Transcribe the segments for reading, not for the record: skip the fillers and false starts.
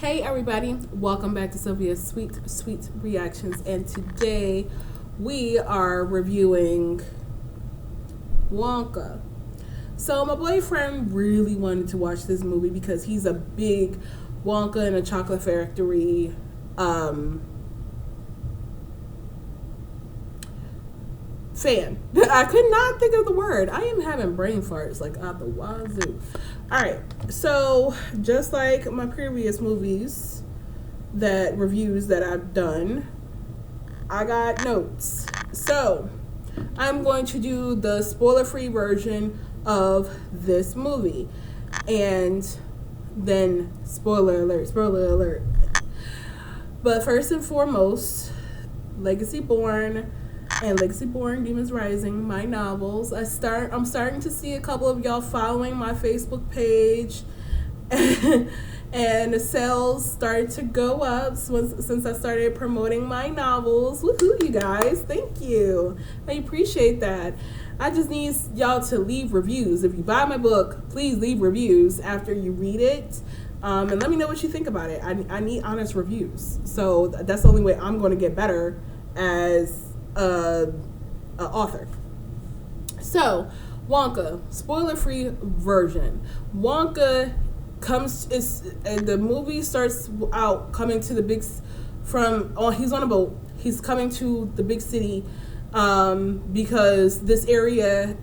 Hey everybody, welcome back to Sylvia's Sweet Reactions, and today we are reviewing Wonka. So my boyfriend really wanted to watch this movie because he's a big Wonka and a Chocolate Factory fan. I could not think of the word. I am having brain farts like out the wazoo. Alright, so just like my previous movies reviews that I've done, I got notes. So I'm going to do the spoiler-free version of this movie. And then spoiler alert. But first and foremost, Legacy Born and Legacy Born Demons Rising, my novels. I'm starting to see a couple of y'all following my Facebook page, and the sales started to go up since I started promoting my novels. Woohoo, you guys! Thank you. I appreciate that. I just need y'all to leave reviews. If you buy my book, please leave reviews after you read it. And let me know what you think about it. I need honest reviews. So that's the only way I'm going to get better as a author. So Wonka, spoiler-free version. Wonka the movie starts out coming to the big he's on a boat. He's coming to the big city because this area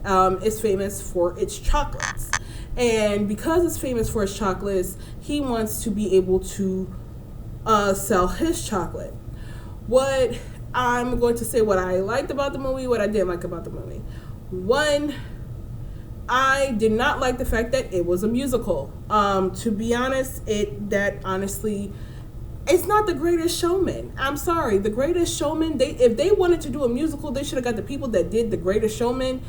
is famous for its chocolates. And because it's famous for its chocolates, he wants to be able to sell his chocolate. What I'm going to say what I liked about the movie, what I didn't like about the movie. One, I did not like the fact that it was a musical. To be honest, honestly, it's not The Greatest Showman. I'm sorry, The Greatest Showman, if they wanted to do a musical, they should have got the people that did The Greatest Showman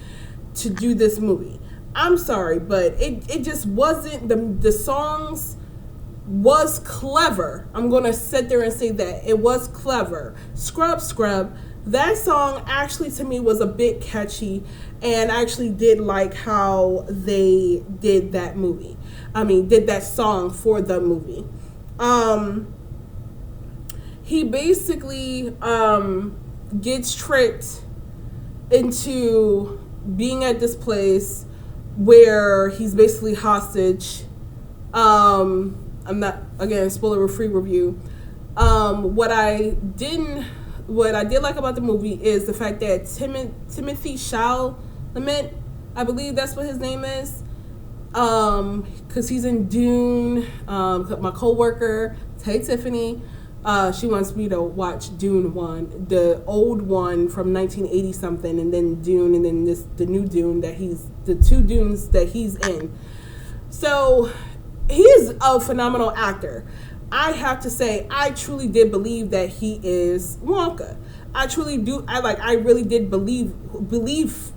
to do this movie. I'm sorry, but it just wasn't, the songs was clever. I'm gonna sit there and say that it was clever. Scrub, that song actually to me was a bit catchy, and I actually did like how they did that movie. Did that song for the movie. He basically gets tricked into being at this place where he's basically hostage. I'm not, again, spoiler-free review. What I did like about the movie is the fact that Timothy Chalamet, I believe that's what his name is, because he's in Dune. My coworker, hey Tiffany, she wants me to watch Dune 1, the old one from 1980 something, and then Dune, and then the new Dune the two Dunes that he's in. So he is a phenomenal actor. I have to say, I truly did believe that he is Wonka. I truly do. I really did believe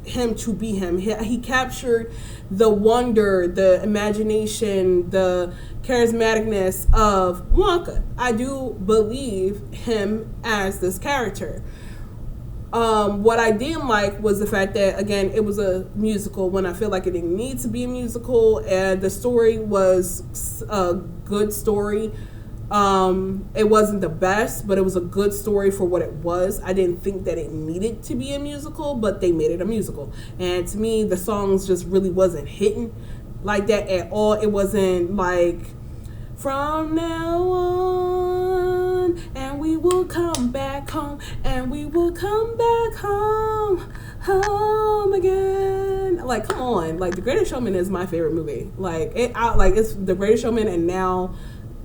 him to be him. He captured the wonder, the imagination, the charismaticness of Wonka. I do believe him as this character. What I didn't like was the fact that, again, it was a musical when I feel like it didn't need to be a musical, and the story was a good story. It wasn't the best, but it was a good story for what it was. I didn't think that it needed to be a musical, but they made it a musical. And to me, the songs just really wasn't hitting like that at all. It wasn't like, from now on, and we will come back home, and we will come back home again. Like, come on. Like, The Greatest Showman is my favorite movie. It's The Greatest Showman and now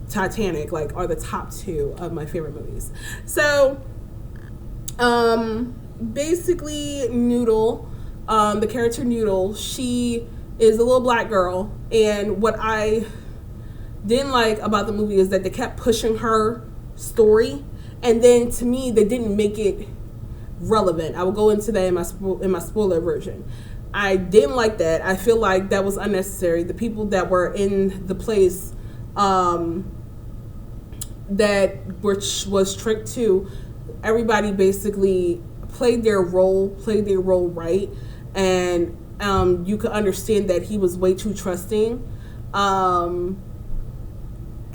Titanic, are the top two of my favorite movies. So, basically, Noodle, the character Noodle, she is a little black girl, and what I didn't like about the movie is that they kept pushing her story, and then to me they didn't make it relevant. I will go into that in my spoiler version. I didn't like that. I feel like that was unnecessary. The people that were in the place that was tricked to, everybody basically played their role right, and you could understand that he was way too trusting.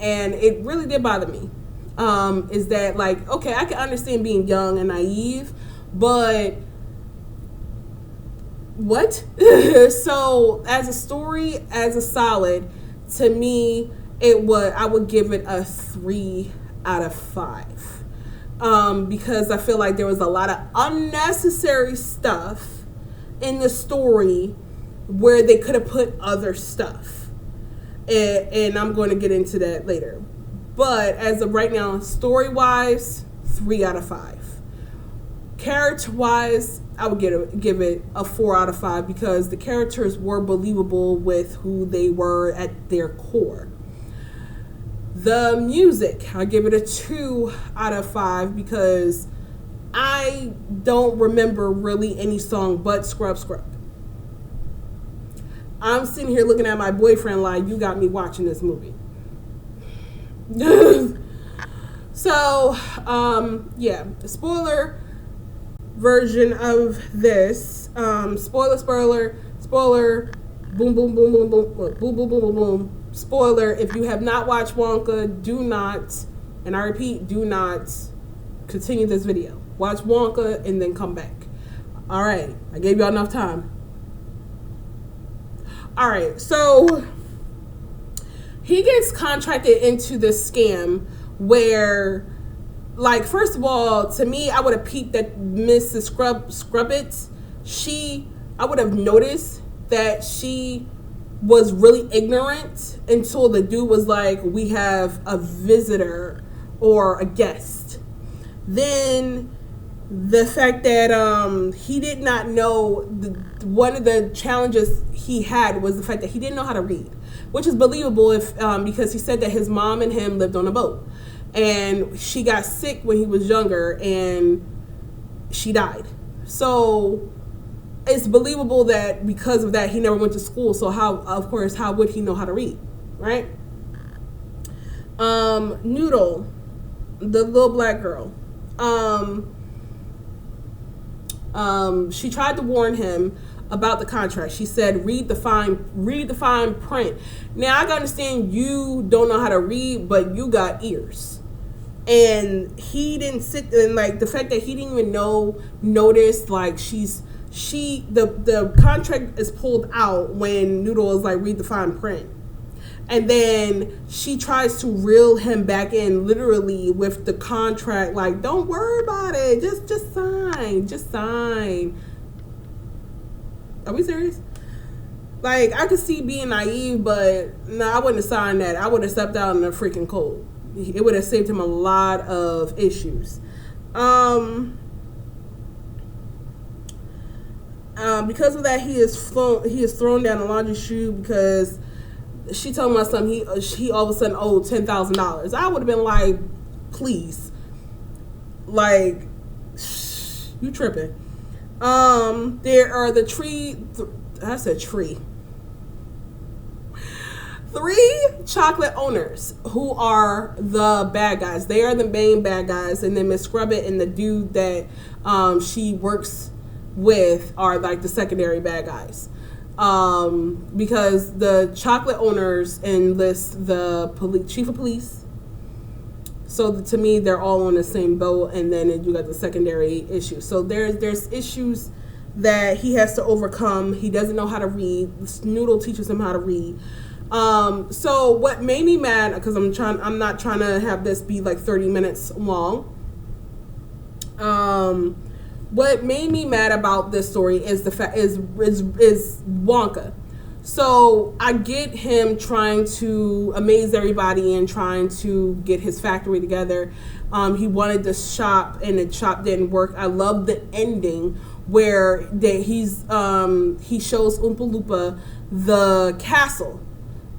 and it really did bother me. Is that like, okay, I can understand being young and naive, but what? So as a story, as a solid, to me, I would give it a 3 out of 5. Because I feel like there was a lot of unnecessary stuff in the story where they could have put other stuff. And I'm going to get into that later. But as of right now, story-wise, 3 out of 5. Character-wise, I would give it a 4 out of 5 because the characters were believable with who they were at their core. The music, I give it a 2 out of 5 because I don't remember really any song but Scrub Scrub. I'm sitting here looking at my boyfriend like, you got me watching this movie. So, yeah, the spoiler version of this. Spoiler, boom, boom, boom, boom, boom, boom, boom, boom, boom, boom. Spoiler, if you have not watched Wonka, do not, and I repeat, do not continue this video. Watch Wonka and then come back. All right, I gave y'all enough time. All right, so he gets contracted into this scam where, like, first of all, to me, I would have peeped that Mrs. Scrubbit, I would have noticed that she was really ignorant until the dude was like, we have a visitor or a guest. Then the fact that he did not know, one of the challenges he had was the fact that he didn't know how to read, which is believable if because he said that his mom and him lived on a boat, and she got sick when he was younger and she died. So it's believable that because of that he never went to school. So how would he know how to read, right? Noodle, the little black girl. She tried to warn him about the contract. She said, read the fine print. Now I can understand you don't know how to read, but you got ears. And he didn't sit, and like the fact that he didn't even notice like the contract is pulled out when Noodle is like, read the fine print. And then she tries to reel him back in literally with the contract, like, don't worry about it. Just sign. Are we serious? Like, I could see being naive, but no, I wouldn't have signed that. I would have stepped out in the freaking cold. It would have saved him a lot of issues. Because of that, he is thrown down a laundry chute because she told my son he all of a sudden owed $10,000. I would have been like, please, like, you tripping. There are three chocolate owners who are the bad guys. They are the main bad guys, and then Miss Scrubbit and the dude that she works with are like the secondary bad guys. Because the chocolate owners enlist the chief of police. So to me, they're all on the same boat, and then you got the secondary issues. So there's issues that he has to overcome. He doesn't know how to read. Noodle teaches him how to read. So what made me mad, because I'm not trying to have this be like 30 minutes long. What made me mad about this story is the fact is Wonka. So I get him trying to amaze everybody and trying to get his factory together. He wanted to shop, and the shop didn't work. I love the ending where he shows Oompa Loompa the castle,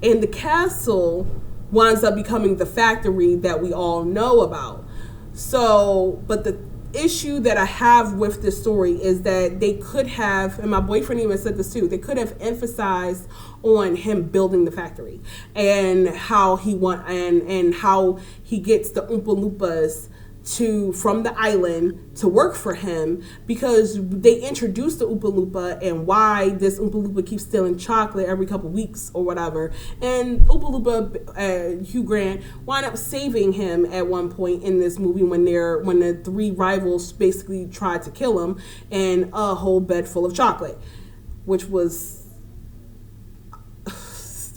and the castle winds up becoming the factory that we all know about. So, but the issue that I have with this story is that they could have, and my boyfriend even said this too, they could have emphasized on him building the factory and how he how he gets the Oompa Loompas from the island to work for him because they introduced the Oompa Loompa and why this Oompa Loompa keeps stealing chocolate every couple weeks or whatever. And Oompa Loompa, Hugh Grant, wound up saving him at one point in this movie when the three rivals basically tried to kill him, and a whole bed full of chocolate, which was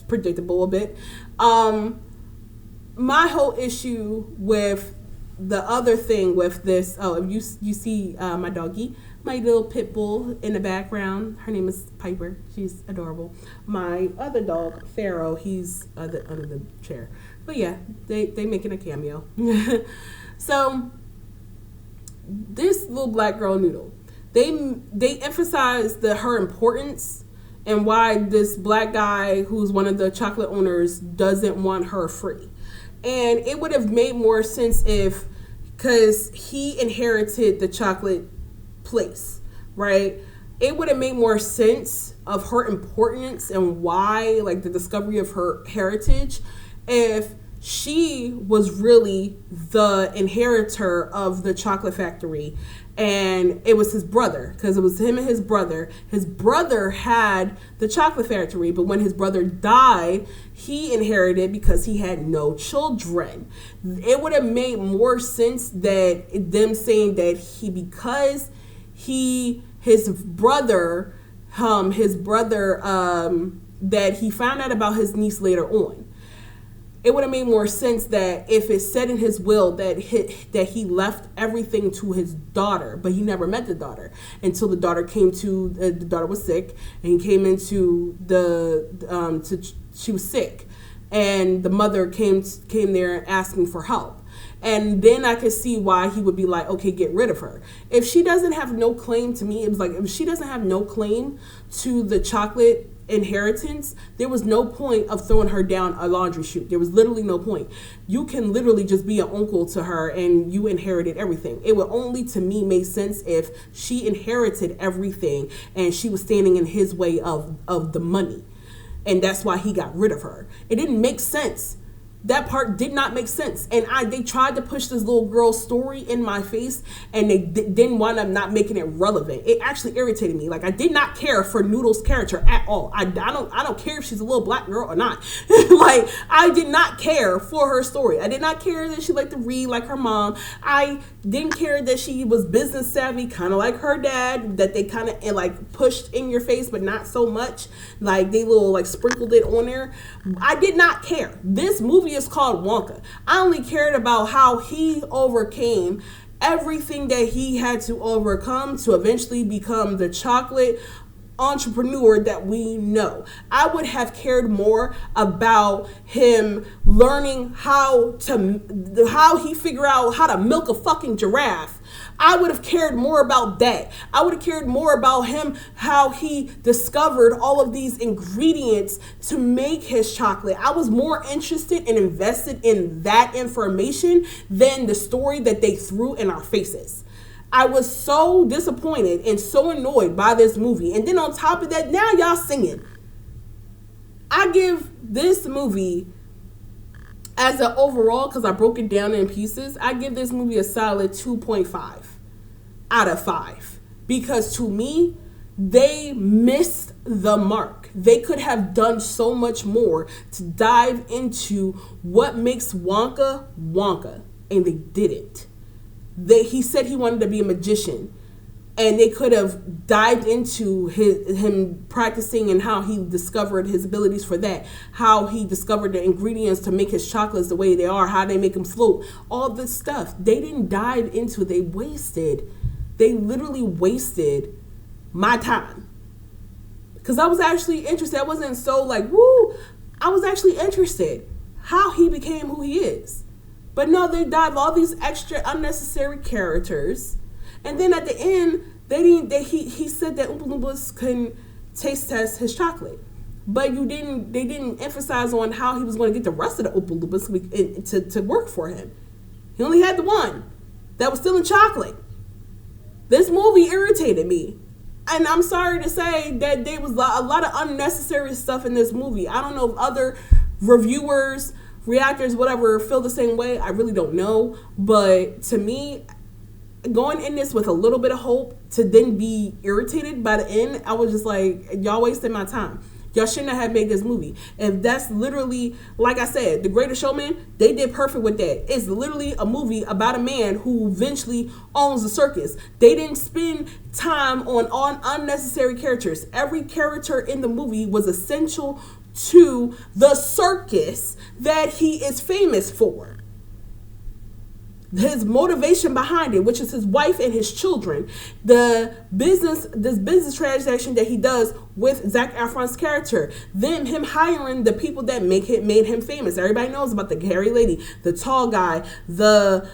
predictable a bit. My whole issue with the other thing with this, you see my doggy, my little pit bull in the background. Her name is Piper. She's adorable. My other dog, Pharaoh, he's under the chair. But yeah, they making a cameo. So this little black girl Noodle, they emphasize her importance and why this black guy who's one of the chocolate owners doesn't want her free. And it would have made more sense because he inherited the chocolate place, right? It would have made more sense of her importance and why, like the discovery of her heritage, if she was really the inheritor of the chocolate factory. And it was his brother, because it was him and his brother. His brother had the chocolate factory, but when his brother died, he inherited because he had no children. It would have made more sense that them saying that his brother, that he found out about his niece later on. It would have made more sense that if it said in his will that he left everything to his daughter, but he never met the daughter until the daughter was sick, and he came into she was sick, and the mother came there asking for help. And then I could see why he would be like, okay, get rid of her. If she doesn't have no claim to me, it was like, if she doesn't have no claim to the chocolate inheritance, there was no point of throwing her down a laundry chute. There was literally no point. You can literally just be an uncle to her and you inherited everything. It would only, to me, make sense if she inherited everything and she was standing in his way of the money. And that's why he got rid of her. It didn't make sense. That part did not make sense. And they tried to push this little girl's story in my face, and they didn't wind up not making it relevant. It actually irritated me. Like, I did not care for Noodle's character at all. I don't care if she's a little black girl or not. Like, I did not care for her story. I did not care that she liked to read like her mom. I didn't care that she was business savvy, kind of like her dad, that they kind of like pushed in your face, but not so much. Like, they little like sprinkled it on there. I did not care. This movie is called Wonka. I only cared about how he overcame everything that he had to overcome to eventually become the chocolate entrepreneur that we know. I would have cared more about him learning how he figure out how to milk a fucking giraffe. I would have cared more about that. I would have cared more about him, how he discovered all of these ingredients to make his chocolate. I was more interested and invested in that information than the story that they threw in our faces. I was so disappointed and so annoyed by this movie. And then on top of that, now y'all singing. I give this movie, as an overall, because I broke it down in pieces, I give this movie a solid 2.5 out of 5. Because to me, they missed the mark. They could have done so much more to dive into what makes Wonka Wonka, and they didn't. He said he wanted to be a magician, and they could have dived into him practicing and how he discovered his abilities for that, how he discovered the ingredients to make his chocolates the way they are, how they make them float, all this stuff. They didn't dive into. They literally wasted my time. Because I was actually interested. I wasn't so like, woo. I was actually interested how he became who he is. But no, they dived all these extra unnecessary characters. And then at the end, he said that Oompa Loompas couldn't taste test his chocolate. But they didn't emphasize on how he was going to get the rest of the Oompa Loompas to work for him. He only had the one that was still in chocolate. This movie irritated me. And I'm sorry to say that there was a lot of unnecessary stuff in this movie. I don't know if other reviewers reactors, whatever, feel the same way. I really don't know. But to me, going in this with a little bit of hope to then be irritated by the end, I was just like, y'all wasted my time. Y'all shouldn't have made this movie. If that's literally, like I said, The Greatest Showman, they did perfect with that. It's literally a movie about a man who eventually owns a circus. They didn't spend time on unnecessary characters. Every character in the movie was essential to the circus that he is famous for. His motivation behind it, which is his wife and his children, this business transaction that he does with Zac Efron's character, him hiring the people that made him famous. Everybody knows about the hairy lady, the tall guy, the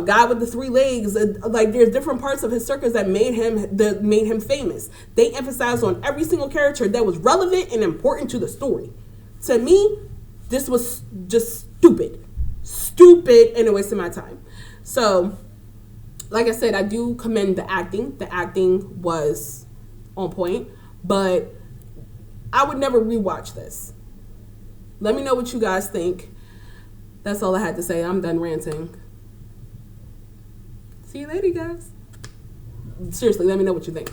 guy with the 3 legs. Like, there's different parts of his circus that made him famous. They emphasized on every single character that was relevant and important to the story. To me, this was just stupid, and it wasted my time. So, like I said, I do commend the acting. The acting was on point, but I would never rewatch this. Let me know what you guys think. That's all I had to say. I'm done ranting. See you later, guys. Seriously, let me know what you think.